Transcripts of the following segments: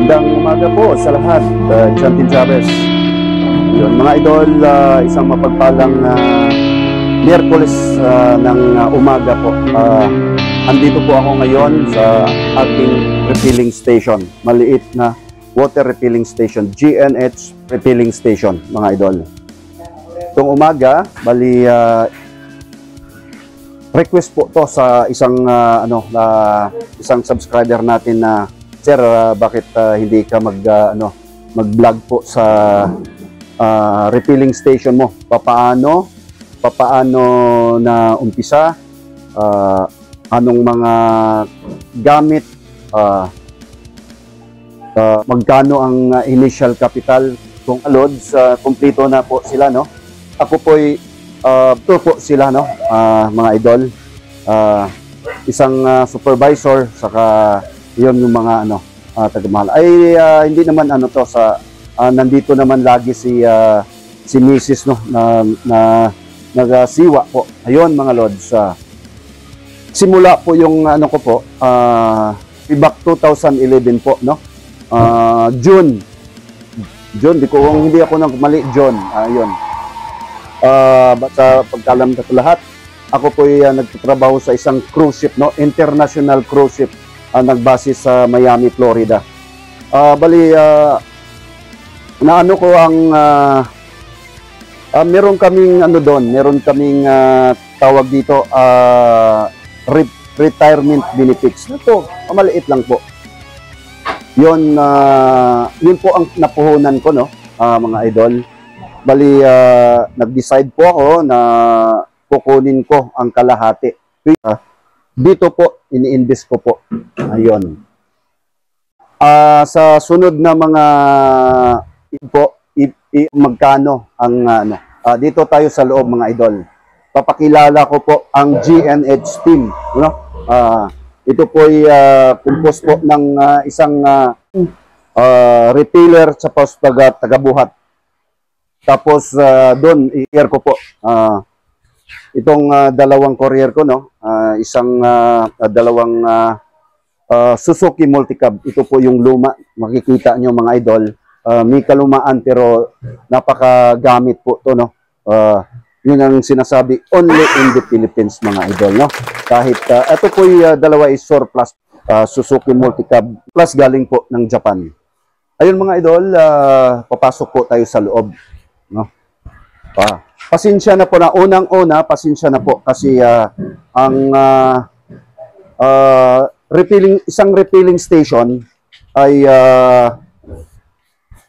Magandang umaga po sa lahat. Chantin Chavez. Yun, mga idol, isang mapagpalang Miyerkules ng umaga po. Andito po ako ngayon sa ating refilling station. Maliit na water refilling station, GNH refilling station, mga idol. Itong umaga, request po to sa isang isang subscriber natin na sir, bakit hindi ka mag-vlog po sa refilling station mo? Papaano na umpisa? Anong mga gamit? Magkano ang initial capital? Kung loads, kumplito na po sila, no? Ako po'y ito po sila, no? Mga idol. Isang supervisor, saka yon yung mga taga-mahal. Ay hindi naman to sa nandito naman lagi si Mrs. no na nagasiwa po. Ayun mga lords. Simula po yung ko po back 2011 po, no. June hindi ako nagmali, June. Ayun. Sa pagkalam ko lahat, ako po ay nagtatrabaho sa isang cruise ship, no, international cruise ship. Nagbase sa Miami, Florida. Naano ko ang meron kaming doon, meron kaming tawag dito retirement benefits. Ito, maliit lang po. Yun po ang napuhunan ko, no, mga idol. Nag-decide po ako na kukunin ko ang kalahati. Dito po, ini-invest ko po. Ayun. Sa sunod na mga magkano ang dito tayo sa loob, mga idol. Papakilala ko po ang GNH team. Ito po ay composed po ng isang retailer sa taga-buhat. Tapos doon, i-share ko po. Itong dalawang courier ko, no, dalawang Suzuki Multicab. Ito po yung luma, makikita nyo mga idol. May kalumaan pero napakagamit po to, no. Yun ang sinasabi, only in the Philippines, mga idol, no. Kahit ito po yung dalawa is surplus Suzuki Multicab plus galing po ng Japan. Ayun mga idol, papasok po tayo sa loob, no. Pasensya na po na unang-una, pasensya na po kasi ang isang refilling station ay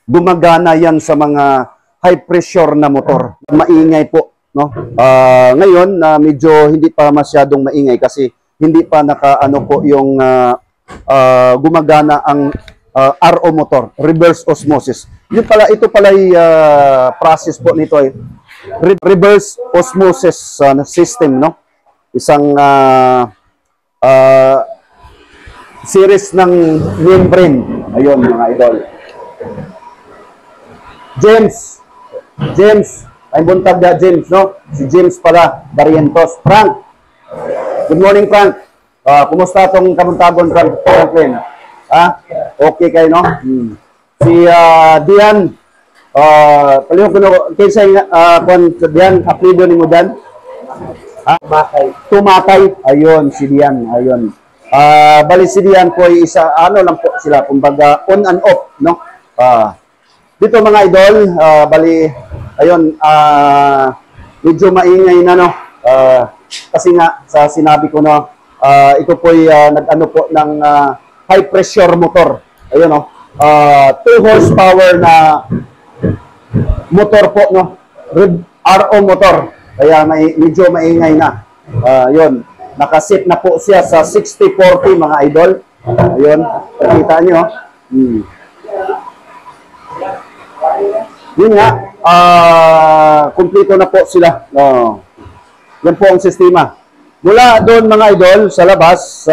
gumagana yan sa mga high pressure na motor. Maingay po, no? Ngayon medyo hindi pa masyadong maingay kasi hindi pa nakaano po yung gumagana ang RO motor, reverse osmosis. Ito pala ay process po nito ay reverse osmosis system, no? Isang series ng membrane. Ayun mga idol. James, ay buntag na James, no? Si James pala, Barrientos. Frank. Good morning, Frank. Kumusta itong kamuntagon, Franklin? Okay kayo, no? Si Dian. Palihog ko na, kaysa Dian, apelido ni mo Dan? Tumatay. Ayun, si Dian. Ayun. Bali si Dian po ay isa, lang po sila, kumbaga on and off, no? Dito mga idol, ayun, medyo maingay na, no? Kasi nga, sa sinabi ko, no, ito po ay nag-ano po ng high pressure motor. Ayun, no? 2 horsepower na motor po, no? RO motor. Kaya medyo maingay na. Yun. Nakasit na po siya sa 60-40, mga idol. Ayun. Nakita nyo. Yun nga. Kumplito na po sila. Yan po ang sistema. Mula doon, mga idol, sa labas,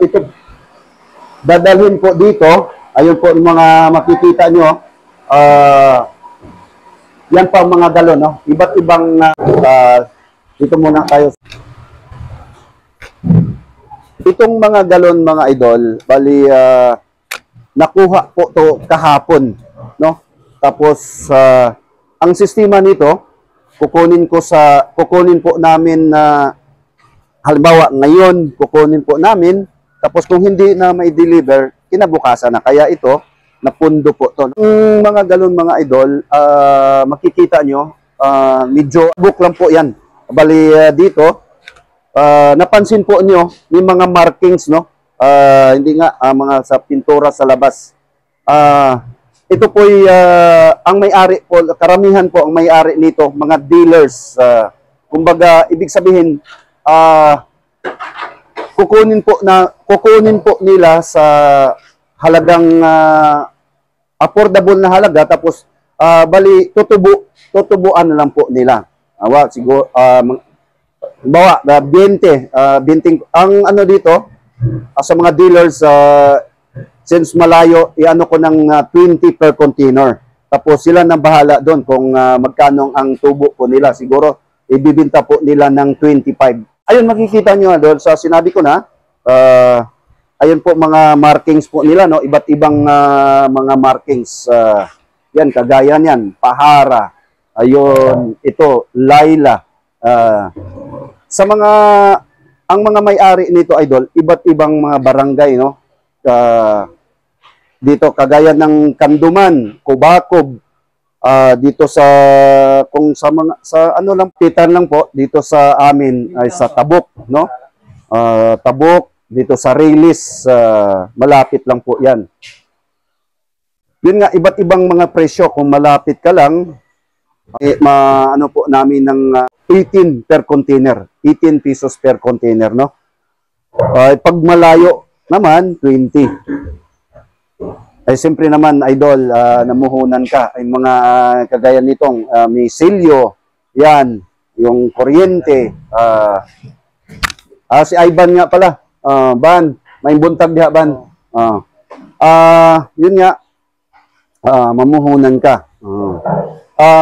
ito, dadalhin po dito. Ayun po yung mga makikita nyo. Yan pa ang mga galon, no? Iba't ibang dito muna tayo. Itong mga galon, mga idol, bali nakuha po to kahapon, no? Tapos ang sistema nito, kukunin po namin na halimbawa ngayon kukunin po namin, tapos kung hindi na may deliver kinabukasan na, kaya ito napundo po to. Yung mga galon mga idol, makikita nyo, medyo book lang po yan. Bali dito, napansin po nyo, may mga markings, no? Hindi nga, mga sa pintura sa labas. Ito po ang may-ari po, karamihan po ang may-ari nito, mga dealers. Kumbaga, ibig sabihin, kukunin po nila sa halagang affordable na halaga, tapos bali tutubuan na lang po nila. Siguro bawa 20 ang ano dito sa mga dealers, since malayo, iano ko ng 20 per container. Tapos sila nang bahala doon kung magkano ang tubo po nila. Siguro ibibenta po nila ng 25. Ayun, makikita nyo doon sa sinabi ko na, ayun po mga markings po nila, no? Iba't ibang mga markings. Yan, kagaya niyan, Pahara. Ayun, ito, Laila. Ang mga may-ari nito, idol, iba't ibang mga barangay, no? Dito, kagaya ng Kanduman, Kubakob, dito sa ano lang, pitan lang po, dito sa amin ay sa Tabuk, no? Tabuk, dito sa Reylis, malapit lang po yan. Yun nga, iba't ibang mga presyo. Kung malapit ka lang, ano po namin ng 18 per container. 18 pesos per container, no? Pag malayo naman, 20. Ay siyempre naman, idol, namuhunan ka. Ay mga kagaya nitong may silyo, yan, yung kuryente. Si Ivan nga pala. Ban, may buntag diha, Ban. Yun nga, mamuhunan ka.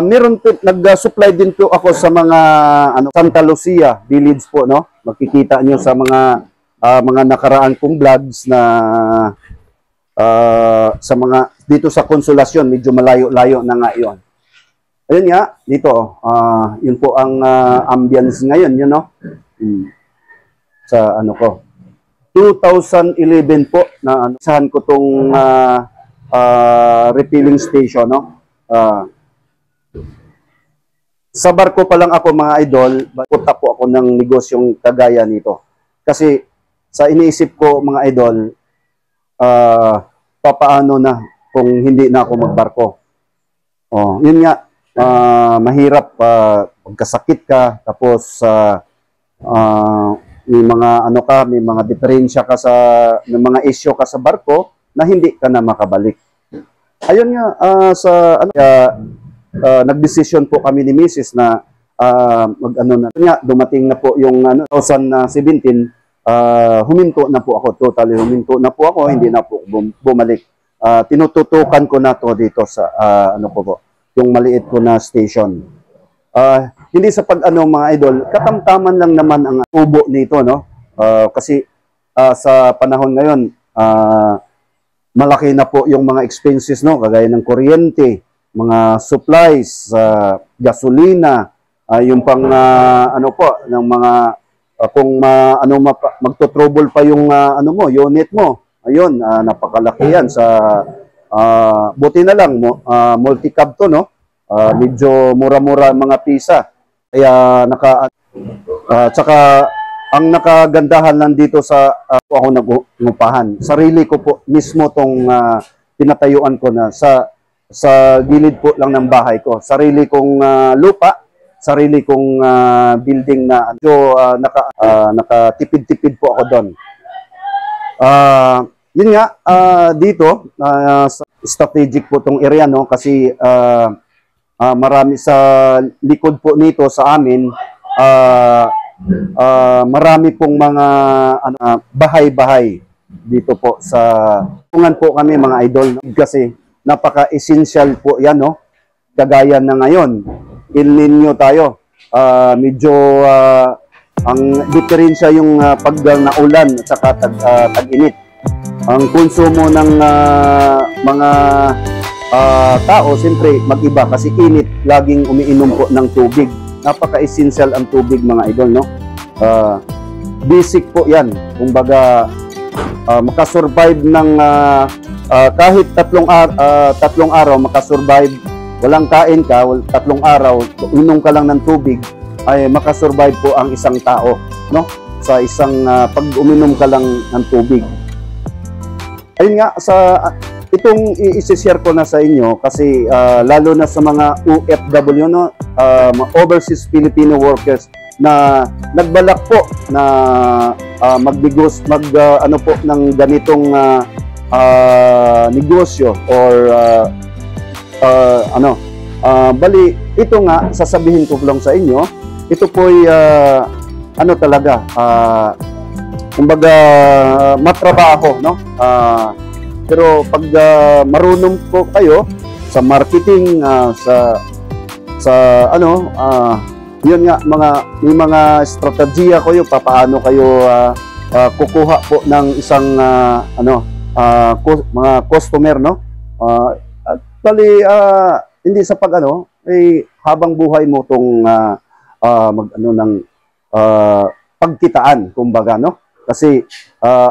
Meron nag-supply din po ako sa mga Santa Lucia Village po, no? Makikita nyo sa mga nakaraan kong vlogs na sa mga dito sa Konsolasyon, medyo malayo-layo na nga 'yon. Ayun nga, dito yun po ang ambience ngayon, yun, no? Sa ano ko 2011 po na saan ko tong refilling station, no? Sa barko pa lang ako, mga idol, puta po ako ng negosyong kagaya nito. Kasi sa iniisip ko, mga idol, papaano na kung hindi na ako magbarko. Yun nga, mahirap pagkasakit ka, tapos may mga may mga diferensya ka may mga issue ka sa barko na hindi ka na makabalik. Ayun nga, nagdesisyon po kami ni Mrs. na dumating na po yung 2017, huminto na po ako, totally huminto na po ako, hindi na po bumalik. Tinututukan ko na to dito sa yung maliit ko na station. Hindi sa mga idol, katamtaman lang naman ang tubo nito, no? Kasi sa panahon ngayon, malaki na po yung mga expenses, no? Kagaya ng kuryente, mga supplies, gasolina, yung pang ng mga kung magto-trouble pa yung unit mo. Ayun, napakalaki yan sa buti na lang multi-cab to, no? Medyo mura-mura mga pisa. Kaya tsaka ang nakagandahan lang dito sa ako nagungupahan. Sarili ko po mismo tong pinatayuan ko na sa gilid po lang ng bahay ko. Sarili kong lupa, sarili kong building na nakatipid-tipid po ako doon. Yun nga, dito, strategic po tong area, no? Kasi marami sa likod po nito sa amin, marami pong mga bahay-bahay dito po sa tungan po kami, mga idol, kasi napaka-essential po yan, no? Kagaya na ngayon, El Nino tayo. Medyo ang diferensya yung pag naulan at saka tag-init. Ang konsumo ng mga tao, siyempre mag-iba kasi init, laging umiinom po ng tubig. Napaka-essential ang tubig mga idol, no? Basic po yan. Kumbaga, makasurvive ng kahit tatlong araw, makasurvive, walang kain ka, 3 araw, inom ka lang ng tubig, ay makasurvive po ang isang tao, no? Sa isang pag uminom ka lang ng tubig. Ayun nga, itong i-share ko na sa inyo kasi lalo na sa mga OFW, no, overseas Filipino workers na nagbalak po na ano po ng ganitong negosyo or bali ito nga sasabihin ko lang sa inyo, ito po'y ano talaga, kumbaga matrabaho, no? Pero pag marunong po kayo sa marketing, yun nga, may mga estrategiya kayo paano kayo kukuha po ng isang mga customer, no? Bali hindi sa habang buhay mo tong pagkitaan, kumbaga, no? Kasi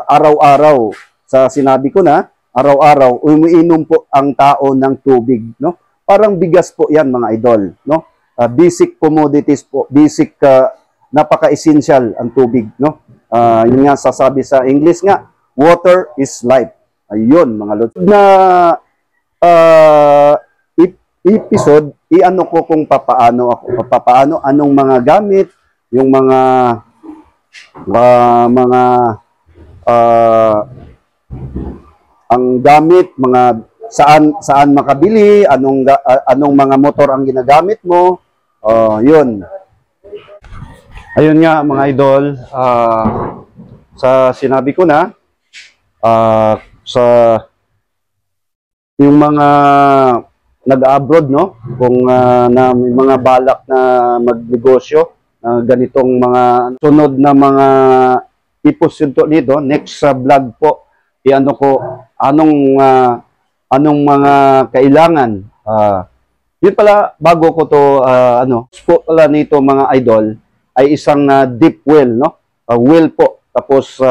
araw-araw, sa sinabi ko na, araw-araw umiinom po ang tao ng tubig, no? Parang bigas po 'yan mga idol, no? Basic commodities po, basic napaka-essential ang tubig, no? Yun nga sasabi sa English nga, water is life. Ayun mga lods. Na episode, iano ko kung papaano anong mga gamit, yung mga ang gamit, mga saan makabili, anong mga motor ang ginagamit mo, yun. Ayun nga mga idol, sa sinabi ko na, sa yung mga nag-abroad, no, kung na may mga balak na magnegosyo, ganitong mga sunod na mga tipos dito, next vlog po, iano ko anong mga kailangan. Yun pala, bago ko to po pala nito mga idol ay isang deep well, no? Well po. Tapos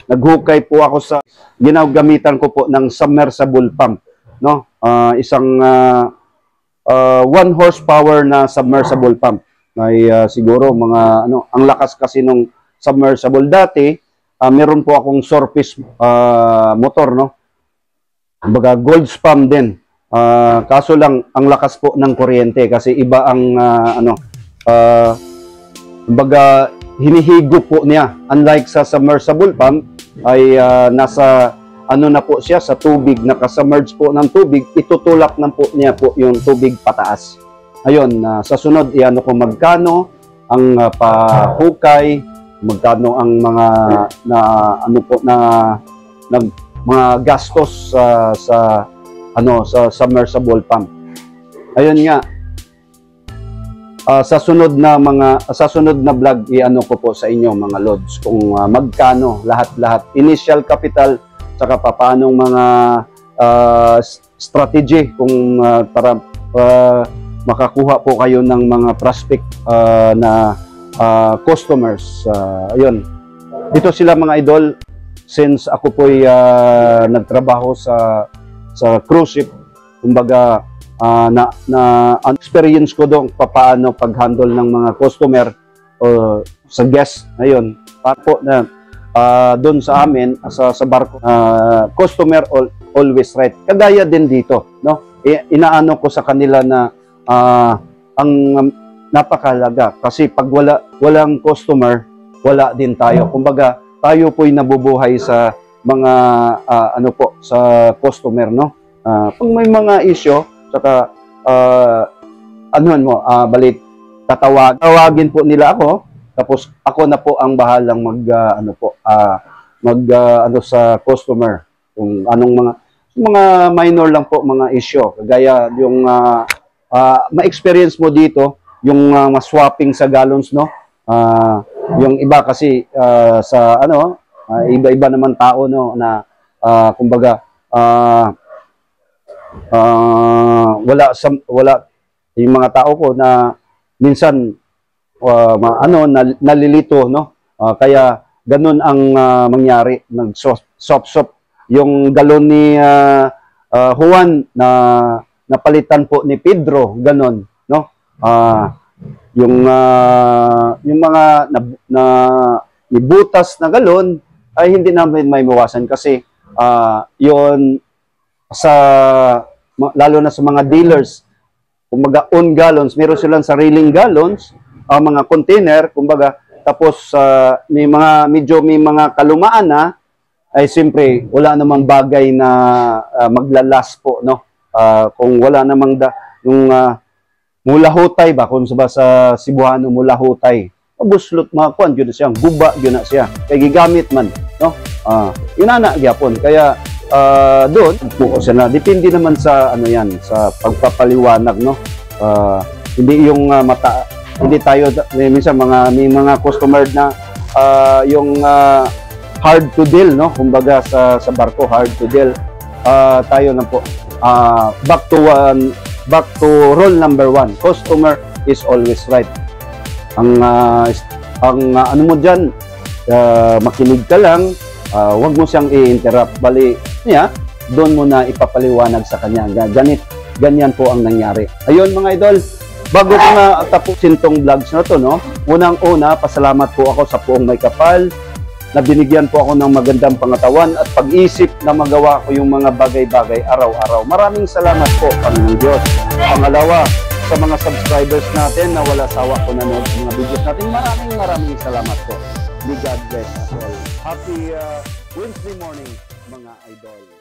naghukay po ako sa ginagamitan ko po ng submersible pump, no? Isang 1 horsepower na submersible pump. May siguro mga ang lakas kasi nung submersible dati. Meron po akong surface motor, no? Kumbaga gold spam din. Kaso lang ang lakas po ng kuryente kasi iba ang kumbaga hinihigop po niya. Unlike sa submersible pump ay nasa na po siya sa tubig, naka-submerge po ng tubig, itutulak na po niya po yung tubig pataas. Ayun, sa sunod iano ko magkano ang pahukay, magkano ang mga mga gastos sa submersible pump. Ayun nga, sa sunod na vlog iano ko po sa inyo mga lods kung magkano lahat initial capital, saka paano mga strategy kung para makakuha po kayo ng mga prospect na customers. Ayun. Dito sila mga idol, since ako po'y nagtrabaho sa cruise ship, kumbaga experience ko doon paano pag-handle ng mga customer o sa guest. Ayun. Po na doon sa amin sa barko, customer always right. Kagaya din dito, no? Inaano ko sa kanila na ang napakahalaga kasi pag walang customer, wala din tayo. Kumbaga, tayo po'y nabubuhay sa mga sa customer, no? Pag may mga issue, saka tatawagin po nila ako, tapos ako na po ang bahalang sa customer kung anong mga minor lang po mga issue, kagaya yung ma-experience mo dito yung ma-swapping sa gallons, no? Yung iba kasi sa iba-iba naman tao, no, na Kumbaga, wala yung mga tao ko na minsan nalilito, no? Kaya ganun ang mangyari, nag-sop yung galon ni Juan na napalitan po ni Pedro, ganun, no? Yung mga butas na galon ay hindi namin may mawasan kasi yon lalo na sa mga dealers, kumbaga own gallons, meron silang sariling gallons, mga container, kumbaga, tapos may mga kalumaan na, ay siyempre wala namang bagay na maglalas po, no? Kung wala namang yung mulahutay ba, kung sa Cebuano mulahutay, buslot mga kuan gyud siya, guba gyud na siya, kay gigamit man, no? Inana gyapon, kaya doon po sila, depende naman sa ano yan, sa pagpapaliwanag, no? Hindi yung hindi tayo minsan may mga customer na yung hard to deal, no? Kumbaga sa barko hard to deal. Tayo na po back to rule number 1. Customer is always right. Ang ano mo diyan, makinig ka lang, wag mo siyang i-interrupt, bali niya doon mo na ipapaliwanag sa kanya. Ganyan po ang nangyari. Ayun mga idol, bago ko na tapusin tong vlogs na to, no? Unang-una, pasalamat po ako sa Puong May Kapal na binigyan po ako ng magandang pangatawan at pag-isip na magawa ko yung mga bagay-bagay araw-araw. Maraming salamat po, Panginoong Diyos. Pangalawa, sa mga subscribers natin na wala sawa po nanood sa mga videos natin, maraming salamat po. May God bless us all. Happy Wednesday morning, mga idol.